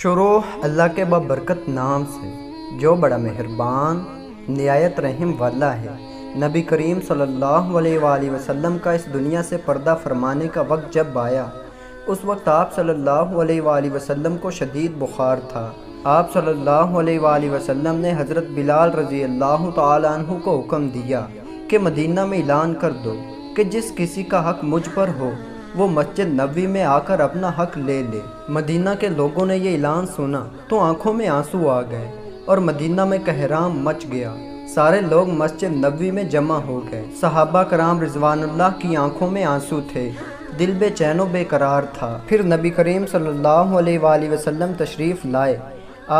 شروع اللہ کے بابرکت نام سے جو بڑا مہربان نہایت رحم والا ہے۔ نبی کریم صلی اللہ علیہ وآلہ وسلم کا اس دنیا سے پردہ فرمانے کا وقت جب آیا، اس وقت آپ صلی اللہ علیہ وآلہ وسلم کو شدید بخار تھا۔ آپ صلی اللہ علیہ وآلہ وسلم نے حضرت بلال رضی اللہ تعالیٰ عنہ کو حکم دیا کہ مدینہ میں اعلان کر دو کہ جس کسی کا حق مجھ پر ہو وہ مسجد نبوی میں آ کر اپنا حق لے لے۔ مدینہ کے لوگوں نے یہ اعلان سنا تو آنکھوں میں آنسو آ گئے اور مدینہ میں کہرام مچ گیا۔ سارے لوگ مسجد نبوی میں جمع ہو گئے۔ صحابہ کرام رضوان اللہ کی آنکھوں میں آنسو تھے، دل بے چین و بے قرار تھا۔ پھر نبی کریم صلی اللہ علیہ وآلہ وسلم تشریف لائے۔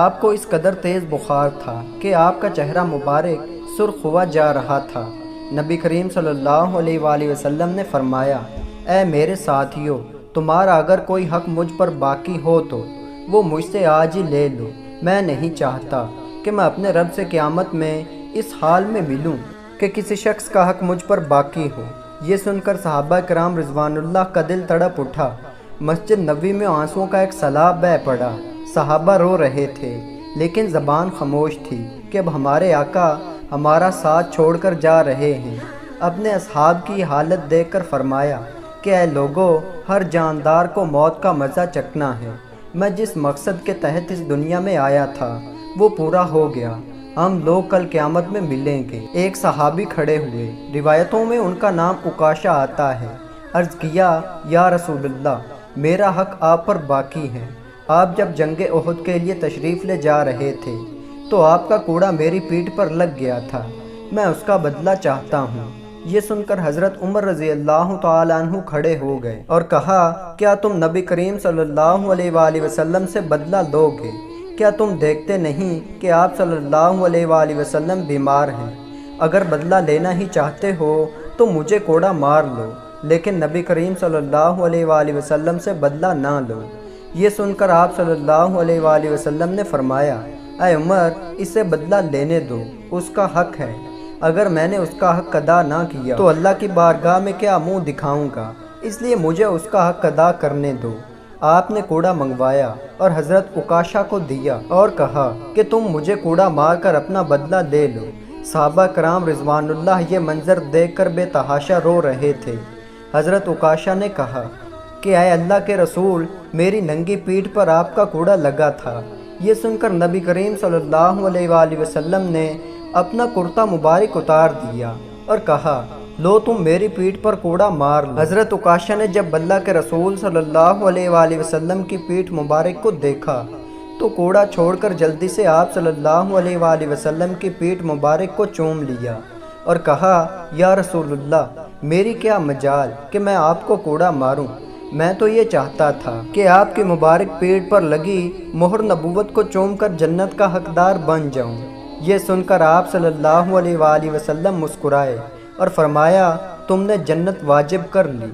آپ کو اس قدر تیز بخار تھا کہ آپ کا چہرہ مبارک سرخ ہوا جا رہا تھا۔ نبی کریم صلی اللہ علیہ وآلہ وسلم نے فرمایا، اے میرے ساتھیو، تمہارا اگر کوئی حق مجھ پر باقی ہو تو وہ مجھ سے آج ہی لے لو۔ میں نہیں چاہتا کہ میں اپنے رب سے قیامت میں اس حال میں ملوں کہ کسی شخص کا حق مجھ پر باقی ہو۔ یہ سن کر صحابہ کرام رضوان اللہ کا دل تڑپ اٹھا۔ مسجد نبوی میں آنسوؤں کا ایک سیلاب بہہ پڑا۔ صحابہ رو رہے تھے لیکن زبان خاموش تھی کہ اب ہمارے آقا ہمارا ساتھ چھوڑ کر جا رہے ہیں۔ اپنے اصحاب کی حالت دیکھ کر فرمایا کہ اے لوگو، ہر جاندار کو موت کا مزہ چکھنا ہے۔ میں جس مقصد کے تحت اس دنیا میں آیا تھا وہ پورا ہو گیا۔ ہم لوگ کل قیامت میں ملیں گے۔ ایک صحابی کھڑے ہوئے، روایتوں میں ان کا نام عکاشہ آتا ہے۔ عرض کیا، یا رسول اللہ، میرا حق آپ پر باقی ہے۔ آپ جب جنگ احد کے لیے تشریف لے جا رہے تھے تو آپ کا کوڑا میری پیٹھ پر لگ گیا تھا، میں اس کا بدلہ چاہتا ہوں۔ یہ سن کر حضرت عمر رضی اللہ تعالیٰ عنہ کھڑے ہو گئے اور کہا، کیا تم نبی کریم صلی اللہ علیہ وآلہ وسلم سے بدلہ لو گے؟ کیا تم دیکھتے نہیں کہ آپ صلی اللہ علیہ وآلہ وسلم بیمار ہیں؟ اگر بدلہ لینا ہی چاہتے ہو تو مجھے کوڑا مار لو، لیکن نبی کریم صلی اللہ علیہ وآلہ وسلم سے بدلہ نہ لو۔ یہ سن کر آپ صلی اللہ علیہ وآلہ وسلم نے فرمایا، اے عمر، اسے بدلہ لینے دو، اس کا حق ہے۔ اگر میں نے اس کا حق ادا نہ کیا تو اللہ کی بارگاہ میں کیا منہ دکھاؤں گا، اس لیے مجھے اس کا حق ادا کرنے دو۔ آپ نے کوڑا منگوایا اور حضرت عکاشہ کو دیا اور کہا کہ تم مجھے کوڑا مار کر اپنا بدلہ لے لو۔ صحابہ کرام رضوان اللہ یہ منظر دیکھ کر بے تحاشا رو رہے تھے۔ حضرت عکاشہ نے کہا کہ اے اللہ کے رسول، میری ننگی پیٹھ پر آپ کا کوڑا لگا تھا۔ یہ سن کر نبی کریم صلی اللہ علیہ وآلہ وسلم نے اپنا کرتا مبارک اتار دیا اور کہا، لو تم میری پیٹھ پر کوڑا مار لو۔ حضرت عکاشہ نے جب اللہ کے رسول صلی اللہ علیہ وآلہ وسلم کی پیٹھ مبارک کو دیکھا تو کوڑا چھوڑ کر جلدی سے آپ صلی اللہ علیہ وآلہ وسلم کی پیٹھ مبارک کو چوم لیا اور کہا، یا رسول اللہ، میری کیا مجال کہ میں آپ کو کوڑا ماروں؟ میں تو یہ چاہتا تھا کہ آپ کی مبارک پیٹھ پر لگی مہر نبوت کو چوم کر جنت کا حقدار بن جاؤں۔ یہ سن کر آپ صلی اللہ علیہ وآلہ وسلم مسکرائے اور فرمایا، تم نے جنت واجب کر لی۔